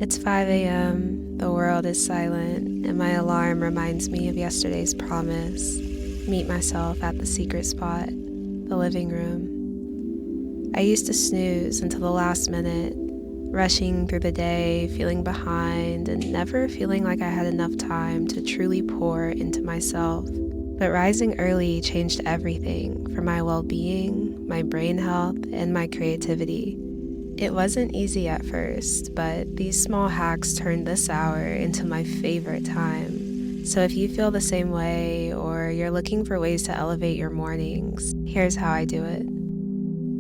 It's 5 a.m., the world is silent, and my alarm reminds me of yesterday's promise. Meet myself at the secret spot, the living room. I used to snooze until the last minute, rushing through the day, feeling behind, and never feeling like I had enough time to truly pour into myself. But rising early changed everything for my well-being, my brain health, and my creativity. It wasn't easy at first, but these small hacks turned this hour into my favorite time. So if you feel the same way, or you're looking for ways to elevate your mornings, here's how I do it.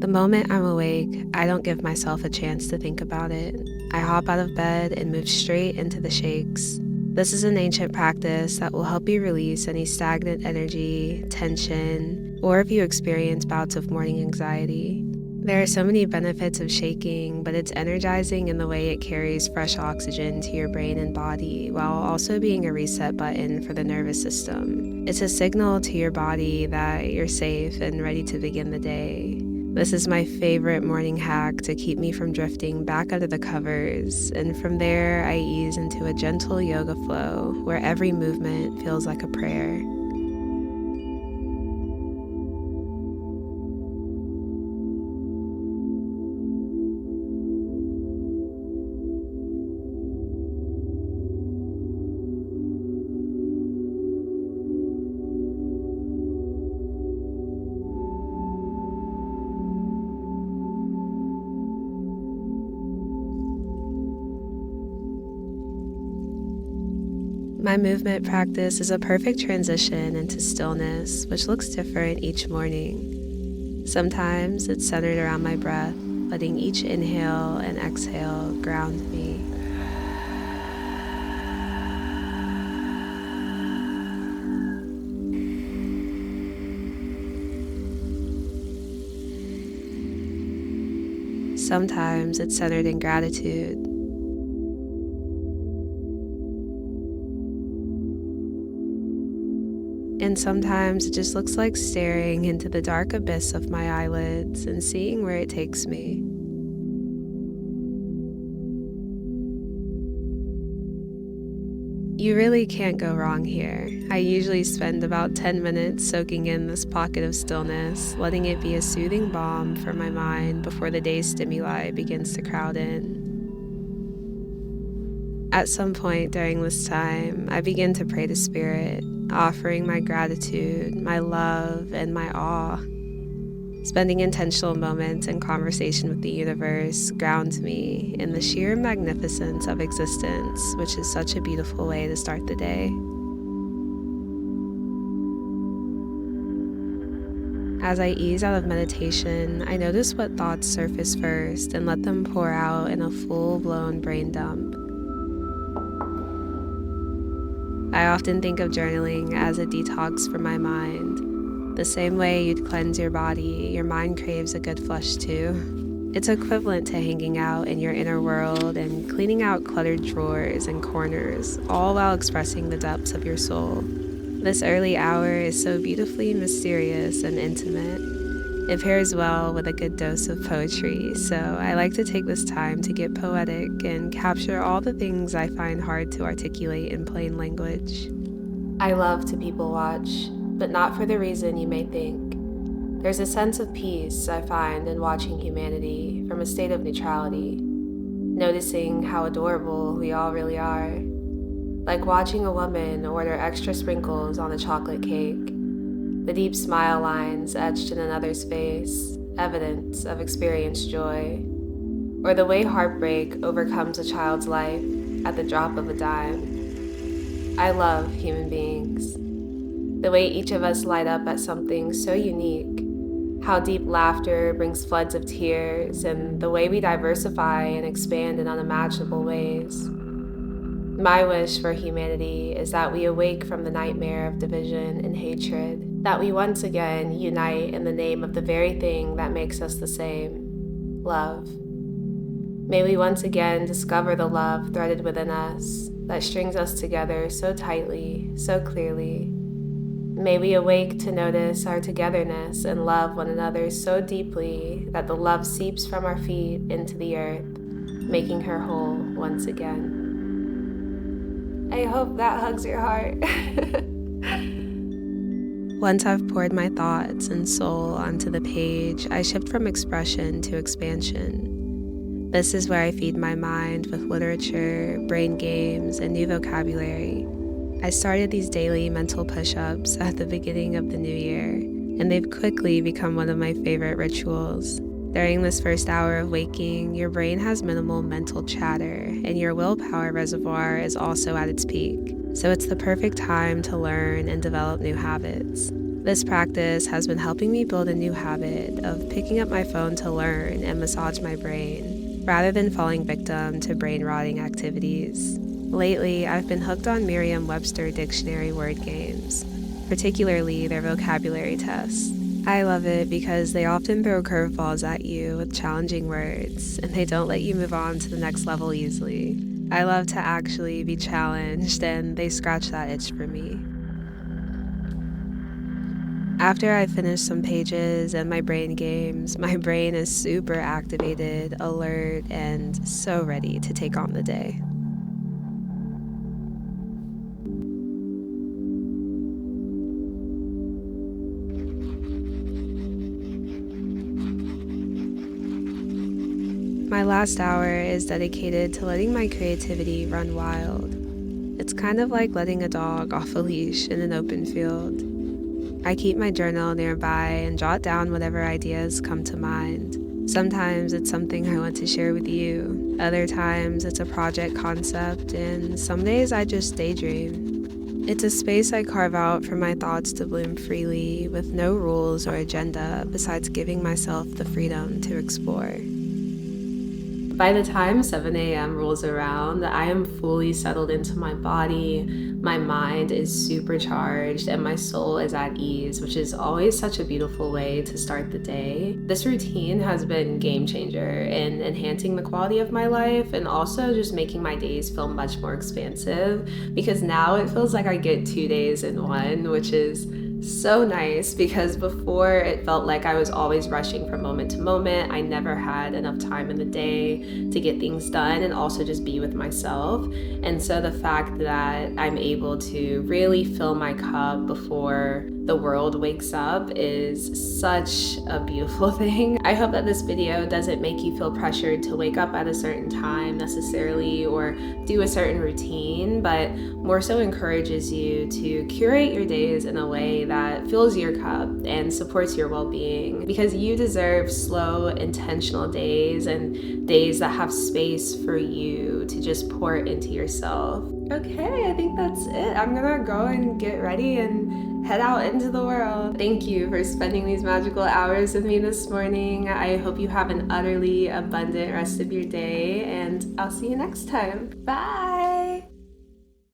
The moment I'm awake, I don't give myself a chance to think about it. I hop out of bed and move straight into the shakes. This is an ancient practice that will help you release any stagnant energy, tension, or if you experience bouts of morning anxiety. There are so many benefits of shaking, but it's energizing in the way it carries fresh oxygen to your brain and body, while also being a reset button for the nervous system. It's a signal to your body that you're safe and ready to begin the day. This is my favorite morning hack to keep me from drifting back under the covers, and from there I ease into a gentle yoga flow where every movement feels like a prayer. My movement practice is a perfect transition into stillness, which looks different each morning. Sometimes it's centered around my breath, letting each inhale and exhale ground me. Sometimes it's centered in gratitude. And sometimes it just looks like staring into the dark abyss of my eyelids and seeing where it takes me. You really can't go wrong here. I usually spend about 10 minutes soaking in this pocket of stillness, letting it be a soothing balm for my mind before the day's stimuli begins to crowd in. At some point during this time, I begin to pray to Spirit, offering my gratitude, my love, and my awe. Spending intentional moments in conversation with the universe grounds me in the sheer magnificence of existence, which is such a beautiful way to start the day. As I ease out of meditation, I notice what thoughts surface first and let them pour out in a full-blown brain dump. I often think of journaling as a detox for my mind. The same way you'd cleanse your body, your mind craves a good flush too. It's equivalent to hanging out in your inner world and cleaning out cluttered drawers and corners, all while expressing the depths of your soul. This early hour is so beautifully mysterious and intimate. It pairs well with a good dose of poetry, so I like to take this time to get poetic and capture all the things I find hard to articulate in plain language. I love to people watch, but not for the reason you may think. There's a sense of peace I find in watching humanity from a state of neutrality, noticing how adorable we all really are. Like watching a woman order extra sprinkles on a chocolate cake. The deep smile lines etched in another's face, evidence of experienced joy. Or the way heartbreak overcomes a child's life at the drop of a dime. I love human beings. The way each of us light up at something so unique. How deep laughter brings floods of tears, and the way we diversify and expand in unimaginable ways. My wish for humanity is that we awake from the nightmare of division and hatred, that we once again unite in the name of the very thing that makes us the same, love. May we once again discover the love threaded within us that strings us together so tightly, so clearly. May we awake to notice our togetherness and love one another so deeply that the love seeps from our feet into the earth. making her whole once again. I hope that hugs your heart. Once I've poured my thoughts and soul onto the page, I shift from expression to expansion. This is where I feed my mind with literature, brain games, and new vocabulary. I started these daily mental push-ups at the beginning of the new year, and they've quickly become one of my favorite rituals. During this first hour of waking, your brain has minimal mental chatter, and your willpower reservoir is also at its peak. So it's the perfect time to learn and develop new habits. This practice has been helping me build a new habit of picking up my phone to learn and massage my brain, rather than falling victim to brain-rotting activities. Lately, I've been hooked on Merriam-Webster dictionary word games, particularly their vocabulary tests. I love it because they often throw curveballs at you with challenging words, and they don't let you move on to the next level easily. I love to actually be challenged, and they scratch that itch for me. After I finish some pages and my brain games, my brain is super activated, alert, and so ready to take on the day. My last hour is dedicated to letting my creativity run wild. It's kind of like letting a dog off a leash in an open field. I keep my journal nearby and jot down whatever ideas come to mind. Sometimes it's something I want to share with you. Other times it's a project concept, and some days I just daydream. It's a space I carve out for my thoughts to bloom freely with no rules or agenda besides giving myself the freedom to explore. By the time 7 a.m. rolls around, I am fully settled into my body, my mind is supercharged, and my soul is at ease, which is always such a beautiful way to start the day. This routine has been a game changer in enhancing the quality of my life and also just making my days feel much more expansive, because now it feels like I get 2 days in one, which is so nice, because before it felt like I was always rushing from moment to moment. I never had enough time in the day to get things done and also just be with myself. And so the fact that I'm able to really fill my cup before the world wakes up is such a beautiful thing. I hope that this video doesn't make you feel pressured to wake up at a certain time necessarily or do a certain routine, but more so encourages you to curate your days in a way that fills your cup and supports your well-being, because you deserve slow, intentional days and days that have space for you to just pour into yourself. Okay, I think that's it. I'm gonna go and get ready and head out into the world. Thank you for spending these magical hours with me this morning. I hope you have an utterly abundant rest of your day, and I'll see you next time. Bye!